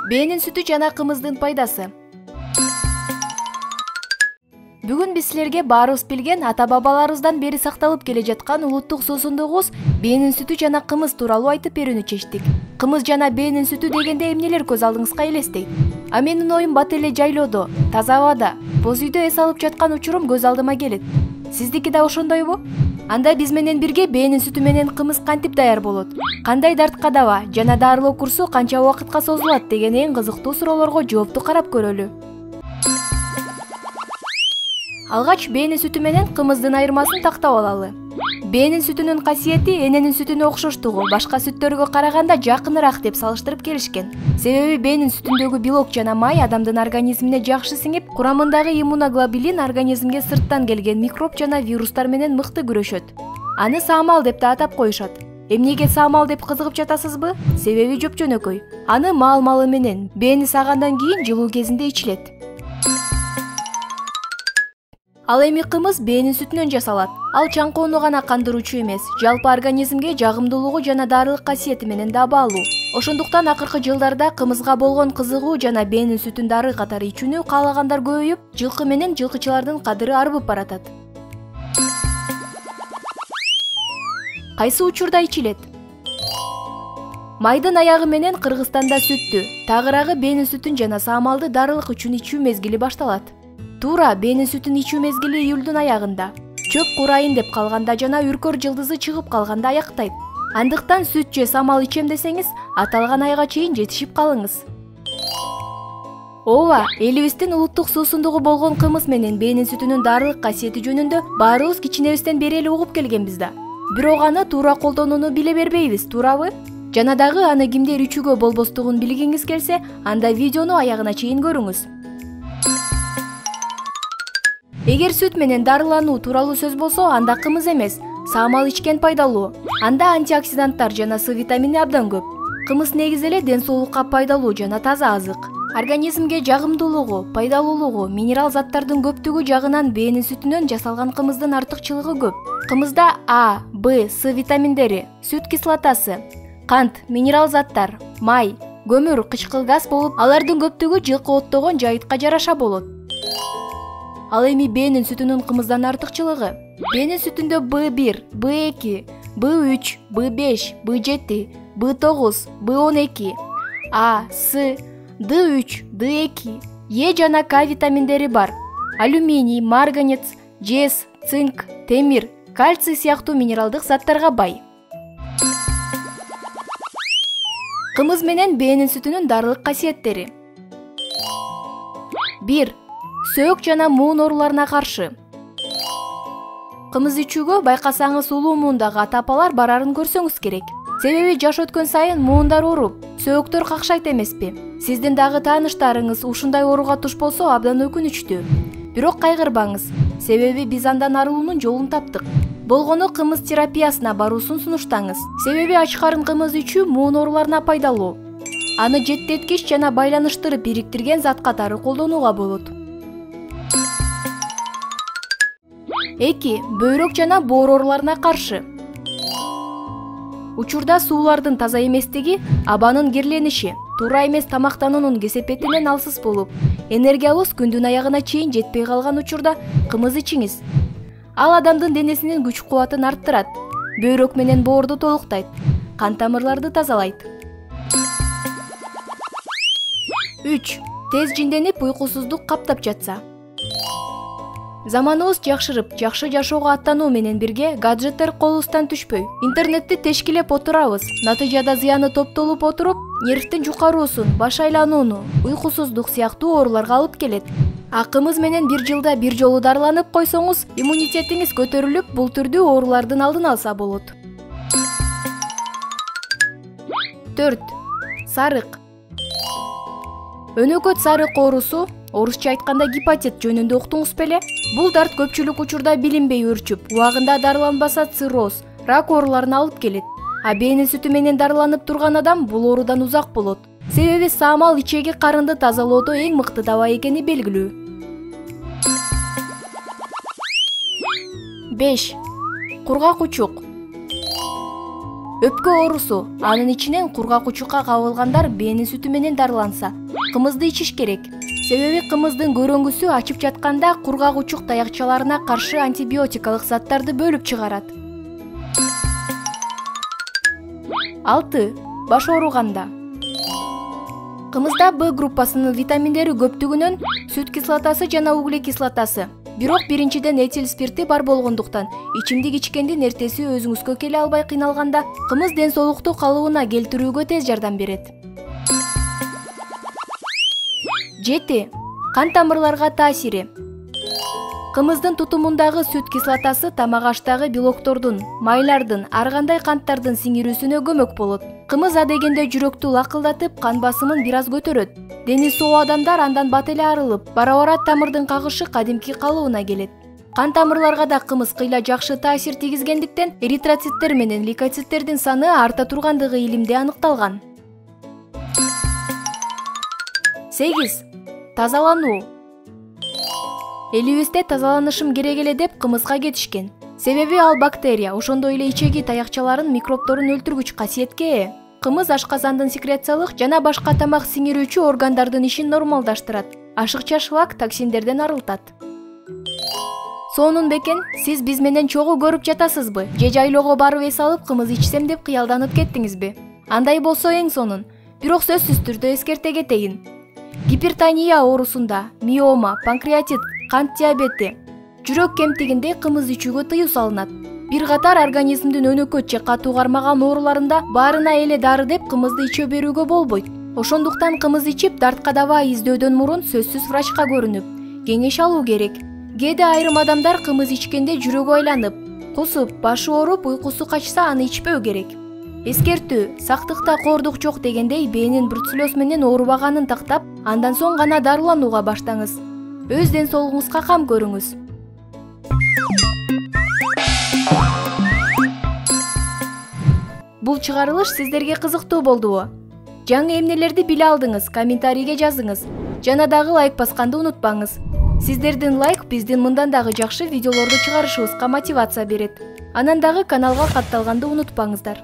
Бээнин сүтү жана кымыздын пайдасы. Бүгүн биз силерге баарыбыз билген ата-бабаларыбыздан бери сакталып келе жаткан улуттук суусундугубуз бээнин сүтү жана кымыз тууралуу айтып берүүнү чечтик. Кымыз жана бээнин сүтү дегенде эмнелер көз алдыңызга элестейт? А менин оюм бат эле жайлоодо, таза абада, боз үйдө эс алып жаткан учурум көз алдыма келет. Сиздики да ошондойбу? Анда биз менен бирге бээнин сүтү менен кымыз кантип даяр болот? Кандай дартка даба жана дарылоо курсу канча убакытка созулат деген эң кызыктуу суроолорго жоопту карап көрөлү. Алгач бээнин сүтү менен кымыздын айырмасын тактап алалы. Бээнин сүтүнүн касиети эненин сүтүнө окшоштугу башка сүттөргө караганда жакыныраак деп салыштырып келишкен. Себеби бээнин сүтүндөгү белок жана май адамдын организмине жакшы сиңип, курамындагы иммуноглобулин организмге сырттан келген микроб жана вирустар менен мыкты күрөшөт. Аны саамал деп да атап коюшат. Эмнеге саамал деп кызыгып жатасызбы? Себеби жөпжөнөкөй. Аны маал-малы менен бээни саагандан кийин жылуу кезинде ичилет. Ал эми кымыз бээнин сүтүнөн жасалат. Ал чаңкоону гана кандыруучу эмес, жалпы организмге жагымдуулугу жана дарылык касиети менен да баалуу. Ошондуктан акыркы жылдарда кымызга болгон кызыгуу жана бээнин сүтүн дары катары ичүүнү каалагандар көбөйүп, жылкы менен жылкычылардын кадыры арбып баратат. Кайсы учурда ичилет? Майдын аягы менен Кыргызстанда сүттү, тагыраагы бээнин сүтүн жана саамалды дарылык үчүн ичүү мезгили башталат. Туура бээнин сүтүн ичүү мезгили июлдун аягында, чөп курайын деп калганда жана үркөр жылдызы чыгып калганда аяктайт. Андыктан сүт же самал ичем десеңиз, аталган айга чейин жетишип калыңыз. Ооба, элибиздин улуттук суусундугу болгон кымыз менен бээнин сүтүнүн дарылык касиети жөнүндө баарыбыз кичинебизден бери эле угуп келгенбиз да. Бирок аны туура колдонууну биле бербейбиз, туурабы? Жана дагы аны кимдер ичүүгө болбостугун билгиңиз келсе, анда видеону аягына чейин көрүңүз. Эгер сүт менен дарылануу тууралуу сөз болсо, анда кымыз эмес, саамал ичкен пайдалуу. Анда антиоксиданттар жана С витамини абдан көп. Кымыз негизи эле ден соолукка пайдалуу жана таза азык. Организмге жагымдуулугу, пайдалуулугу, минерал заттардын көптүгү жагынан бээнин сүтүнөн жасалган кымыздын артыкчылыгы көп. Кымызда А, Б, С витаминдери, сүт кислотасы, кант, минерал заттар, май, көмүр, кычкыл газ болуп, алардын көптүгү жылкы оттогон жайытка жараша болот. Ал эми бээнин сүтүнүн кымыздан артыкчылыгы. Бээнин сүтүндө B1, B2, B3, B5, B7, B9, B12, А, С, D3, D2, Е жана К витаминдери бар. Алюминий, марганец, жез, цинк, темир, кальций сыяктуу минералдык заттарга бай. Кымыз менен бээнин сүтүнүн дарылык касиеттери. 1. Сөөк жана муун ооруларына каршы. Кымыз ичүүгө байкасаңыз улуу муундагы ата-апалар барарын көрсөңүз керек. Себеби жаш өткөн сайын муундар ооруп, сөөктөр какшайт эмеспи? Сиздин дагы тааныштарыңыз ушундай ооруга туш болсо абдан өкүнүчтүү. Бирок кайгырбаңыз, себеби биз андан арылуунун жолун таптык. Болгону кымыз терапиясына баруусун сунуштаңыз. Себеби ач карын кымыз ичүү муун ооруларына пайдалуу. Аны жеттеткич жана байланыштырып бириктирген зат катары колдонууга болот. 2. Бөйрөк жана боор ооруларына каршы. Учурда суулардын таза эместиги, абанын кирлениши, туура эмес тамактануунун кесепетинен алсыз болуп, энергиябыз күндүн аягына чейин жетпей калган учурда кымыз ичиңиз. Ал адамдын денесинин күч-кубатын арттырат, бөйрөк менен боорду толуктайт, кан тамырларды тазалайт. 3. Тез жинденип уйкусуздук каптап жатса. Заманыбыз жакшырып, жакшы жашоого аттануу менен бирге гаджеттер колубуздан түшпөй, интернетти тешкилеп отурабыз. Натыйжада зыяны топтолуп отуруп, нервтин жукаруусун, баш айланууну, уйкусуздук сыяктуу ооруларга алып келет. Кымыз менен бир жылда бир жолу дарыланып койсоңуз, иммунитетиңиз көтөрүлүп, бул түрдүү оорулардын алдын алса болот. 4. Сарык. Өнөкөт сарык оорусу, орусча айтканда гепатит жөнүндө уктуңуз беле? Бул дарт көпчүлүк учурда билинбей өрчүп, убагында дарыланбаса цирроз, рак ооруларына алып келет. Бээнин сүтү менен дарыланып турган адам бул оорудан узак болот. Себеби саамал ичеги карынды тазалоодо эң мыкты таба экени белгилүү. 5. Кургак учук. Өпкө оорусу, анын ичинен кургак-учукка кабылгандар бээнин сүтү менен дарыланса, кымызды ичиш керек. Себеби кымыздын көрөңгүсү ачып жатканда кургак-учук таякчаларына каршы антибиотикалык заттарды бөлүп чыгарат. 6. Баш ооруганда. Кымызда Б группасынын витаминдери көптүгүнөн сүт кислотасы жана углек кислотасы. Бирок биринчиден этил спирти бар болгондуктан ичимдик ичкендин эртеси өзүңүзгө келе албай кыйналганда кымыз ден соолукту калыбына келтирүүгө тез жардам берет. 7. Кан тамырларга таасири. Кымыздын тутумундагы сүт кислотасы тамак аштагы белоктордун, майлардын, ар кандай канттардын сиңирүүсүнө көмөк болот. Кымыз адегенде жүрөктү лакылдатып, кан басымын бир аз көтөрөт. Дени соо адамдар андан бат эле арылып, бара-бара тамырдын кагышы кадимки калыбына келет. Кан тамырларга да кымыз кыйла жакшы таасир тийгизгендиктен эритроциттер менен лейкоциттердин саны арта тургандыгы илимде аныкталган. 8. Тазалануу. Элибизде тазаланышым керек эле деп кымызга кетишкен. Себеби ал бактерия, ошондой эле ичеги таякчаларын микробторун өлтүргүч касиетке ээ. Кымыз ашказандын секрециялык жана башка тамак сиңирүүчү органдардын ишин нормалдаштырат. Ашыкча шлак токсиндерден арылтат. Сонун бекен, сиз биз менен чогуу көрүп жатасызбы? Же жайлоого барып эс алып кымыз ичсем деп кыялданып кеттиңизби? Андай болсо эң сонун. Бирок сөзсүз түрдө эскерте кетейин. Гипертония оорусунда, миома, панкреатит, кант диабети, жүрөк кемтигинде кымыз ичүүгө тыюу салынат. Бир катар организмдин өнөкөт же катуу кармаган ооруларында баарына эле дары деп кымызды иче берүүгө болбойт. Ошондуктан кымыз ичип дартка дабаа издөөдөн мурун сөзсүз врачка көрүнүп, кеңеш алуу керек. Кээде айрым адамдар кымыз ичкенде жүрөгү айланып, кусуп, башы ооруп, уйкусу качса аны ичпөө керек. Эскертүү, сактыкта коордук жок дегендей бээнин бруцеллез менен оорубаганын тактап, андан соң гана дарыланууга баштаңыз. Өз ден соолугуңузга кам көрүңүз. Бул чыгарылыш сиздерге кызыктуу болдубу? Жаңы эмнелерди биле алдыңыз? Комментарийге жазыңыз. Жана дагы лайк басканды унутпаңыз. Сиздердин лайк биздин мындан дагы жакшы видеолорду чыгарышыбызга мотивация берет. Анан дагы каналга катталганды унутпаңыздар.